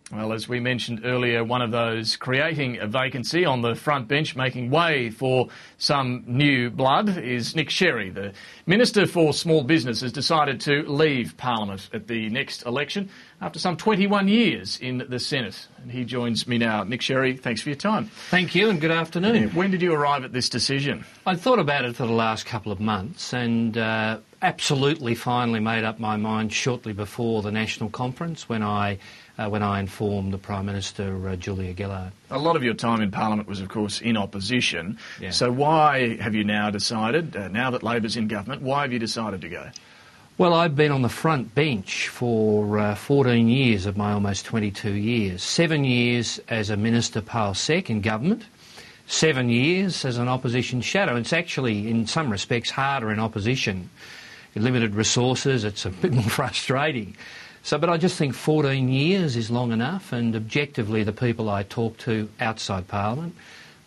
Well, as we mentioned earlier, one of those creating a vacancy on the front bench, making way for some new blood, is Nick Sherry. The Minister for Small Business has decided to leave Parliament at the next election after some 21 years in the Senate. And he joins me now. Nick Sherry, thanks for your time. Thank you and good afternoon. When did you arrive at this decision? I thought about it for the last couple of months and absolutely finally made up my mind shortly before the National Conference when I informed the Prime Minister, Julia Gillard. A lot of your time in Parliament was, of course, in opposition. Yeah. So why have you now decided, now that Labor's in government, why have you decided to go? Well, I've been on the front bench for 14 years of my almost 22 years. 7 years as a Minister Pal Sec in government, 7 years as an opposition shadow. It's actually, in some respects, harder in opposition. In limited resources, it's a bit more frustrating. But I just think 14 years is long enough, and objectively the people I talk to outside Parliament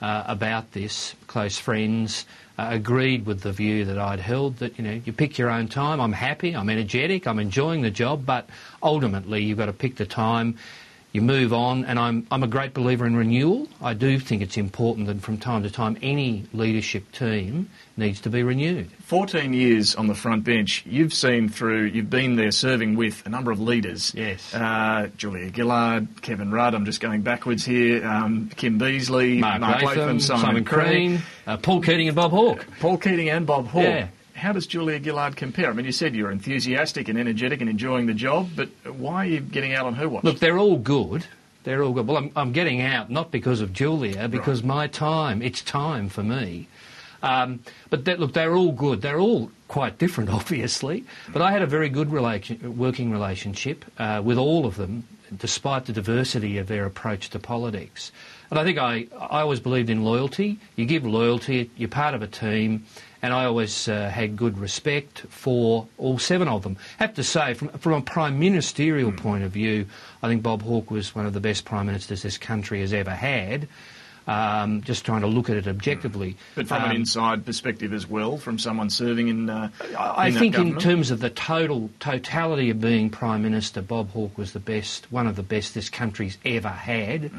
about this, close friends, agreed with the view that I'd held that, you pick your own time. I'm happy, I'm energetic, I'm enjoying the job, but ultimately you've got to pick the time, you move on, and I'm a great believer in renewal. I do think it's important that from time to time any leadership team needs to be renewed. 14 years on the front bench, you've been there serving with a number of leaders. Yes. Julia Gillard, Kevin Rudd, I'm just going backwards here, Kim Beazley, Mark Latham, Simon Crean, Paul Keating and Bob Hawke. Paul Keating and Bob Hawke. Yeah. How does Julia Gillard compare? I mean, you said you're enthusiastic and energetic and enjoying the job, but why are you getting out on her watch? Look, they're all good. They're all good. Well, I'm getting out not because of Julia, because it's time for me. But they're all good. They're all quite different, obviously. But I had a very good working relationship with all of them, despite the diversity of their approach to politics. And I think I always believed in loyalty. You give loyalty, you're part of a team, and I always had good respect for all 7 of them. I have to say, from a prime ministerial point of view, I think Bob Hawke was one of the best prime ministers this country has ever had. Just trying to look at it objectively. But from an inside perspective as well, from someone serving in I think in terms of the totality of being Prime Minister, Bob Hawke was one of the best this country's ever had.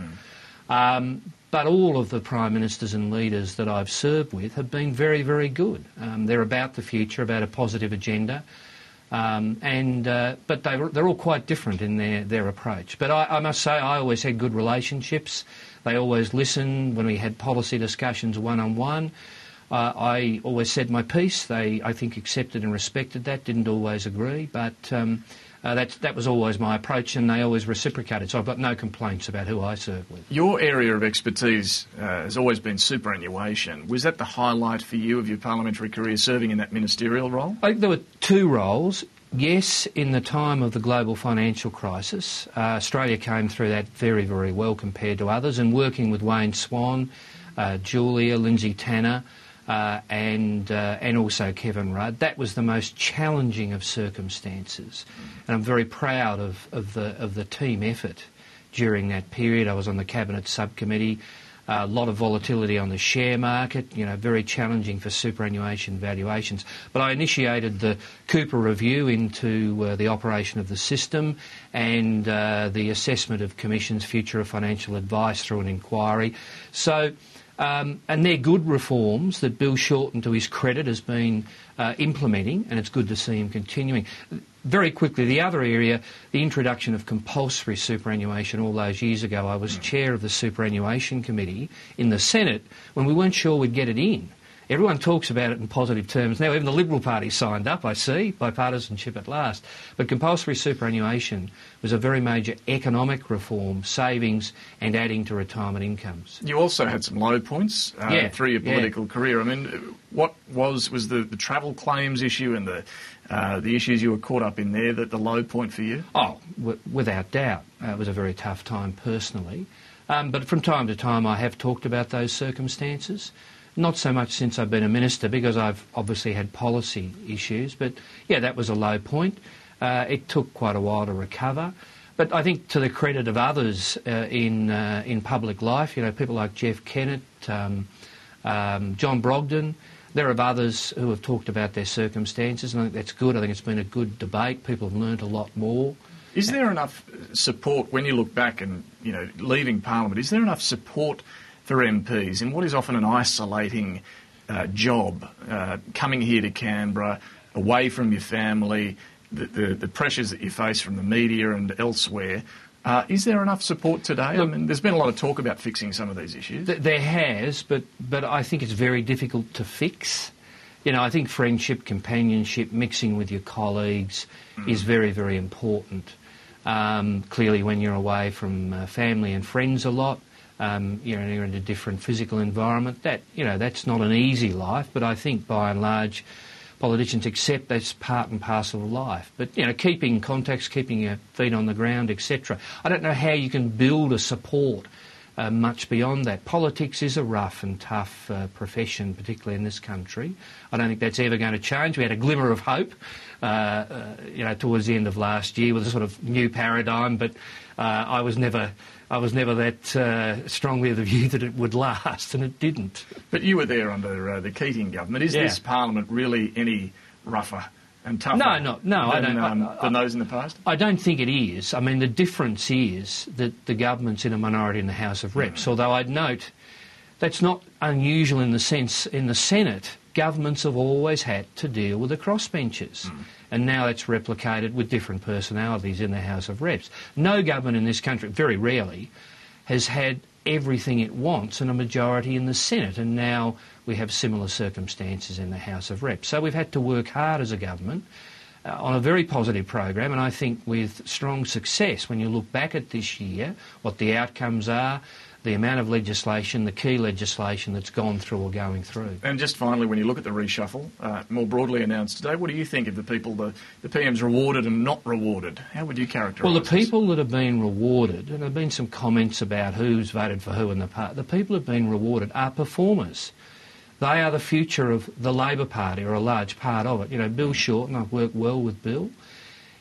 But all of the Prime Ministers and leaders that I've served with have been very, very good. They're about the future, about a positive agenda. But they're all quite different in their approach. But I must say I always had good relationships. They always listened when we had policy discussions one-on-one. I always said my piece. They, I think, accepted and respected that, didn't always agree, but that was always my approach, and they always reciprocated, so I've got no complaints about who I serve with. Your area of expertise has always been superannuation. Was that the highlight for you of your parliamentary career, serving in that ministerial role? I think there were 2 roles. Yes, in the time of the global financial crisis, Australia came through that very, very well compared to others, and working with Wayne Swan, Julia, Lindsay Tanner, and also Kevin Rudd, that was the most challenging of circumstances. And I'm very proud of the team effort during that period. I was on the Cabinet subcommittee. A lot of volatility on the share market, very challenging for superannuation valuations. But I initiated the Cooper review into the operation of the system and the assessment of Commission's future of financial advice through an inquiry. So, and they're good reforms that Bill Shorten, to his credit, has been implementing, and it's good to see him continuing. Very quickly, the other area, the introduction of compulsory superannuation all those years ago. I was chair of the Superannuation Committee in the Senate when we weren't sure we'd get it in. Everyone talks about it in positive terms now. Even the Liberal Party signed up, I see, bipartisanship at last. But compulsory superannuation was a very major economic reform, savings and adding to retirement incomes. You also had some low points through your political career. I mean, what was the travel claims issue and the issues you were caught up in there, the low point for you? Oh, without doubt. It was a very tough time personally. But from time to time I have talked about those circumstances. Not so much since I've been a minister, because I've obviously had policy issues, but yeah, that was a low point. It took quite a while to recover. But I think to the credit of others in public life, people like Jeff Kennett, John Brogden, there are others who have talked about their circumstances, and I think that's good. I think it's been a good debate. People have learnt a lot more. Is there enough support when you look back and, you know, leaving Parliament, is there enough support for MPs in what is often an isolating job, coming here to Canberra, away from your family, the pressures that you face from the media and elsewhere? Is there enough support today? Look, I mean, there's been a lot of talk about fixing some of these issues. There has, but I think it's very difficult to fix. You know, I think friendship, companionship, mixing with your colleagues is very, very important. Clearly, when you're away from family and friends a lot, you're in a different physical environment. That's not an easy life, but I think by and large, politicians accept that's part and parcel of life. But, you know, keeping contacts, keeping your feet on the ground, etc. I don't know how you can build a support much beyond that. Politics is a rough and tough profession, particularly in this country. I don't think that's ever going to change. We had a glimmer of hope, towards the end of last year with a sort of new paradigm, but I was never that strongly of the view that it would last, and it didn't. But you were there under the Keating government. Is this Parliament really any rougher and tougher than those in the past? I don't think it is. I mean, the difference is that the government's in a minority in the House of Reps, although I'd note that's not unusual in the sense in the Senate, governments have always had to deal with the crossbenchers. And now it's replicated with different personalities in the House of Reps. No government in this country, very rarely, has had everything it wants and a majority in the Senate, and now we have similar circumstances in the House of Reps. So we've had to work hard as a government on a very positive program, and I think with strong success when you look back at this year, what the outcomes are, the amount of legislation, the key legislation that's gone through or going through. And just finally, when you look at the reshuffle, more broadly announced today, what do you think of the people, the PMs rewarded and not rewarded? How would you characterise Well, the people that have been rewarded, and there have been some comments about who's voted for who in the part, the people who have been rewarded are performers. They are the future of the Labor Party, or a large part of it. You know, Bill Shorten, I've worked well with Bill.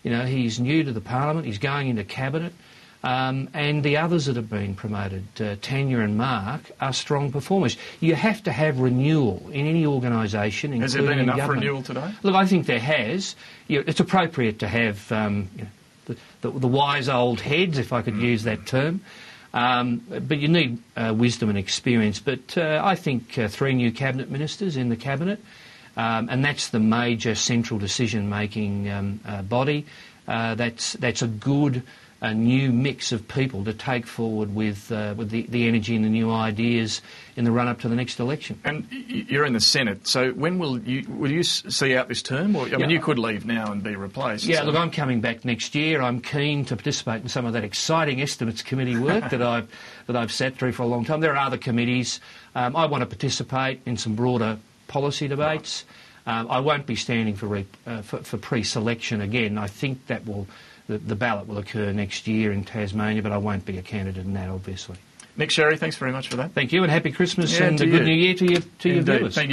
You know, he's new to the Parliament, he's going into Cabinet. And the others that have been promoted, Tanya and Mark, are strong performers. You have to have renewal in any organisation, including Has there been enough government. renewal today? Look, I think there has. It's appropriate to have the wise old heads, if I could use that term. But you need wisdom and experience. But I think 3 new cabinet ministers in the cabinet, and that's the major central decision-making body. That's a good new mix of people to take forward with the energy and the new ideas in the run-up to the next election. And you're in the Senate, so when will you see out this term? Or, I mean, you could leave now and be replaced. Yeah, so. Look, I'm coming back next year. I'm keen to participate in some of that exciting estimates committee work that I've sat through for a long time. There are other committees. I want to participate in some broader policy debates. I won't be standing for pre-selection again. I think that the ballot will occur next year in Tasmania, but I won't be a candidate in that, obviously. Nick Sherry, thanks very much for that. Thank you, and happy Christmas and a good New Year to your viewers. Thank you.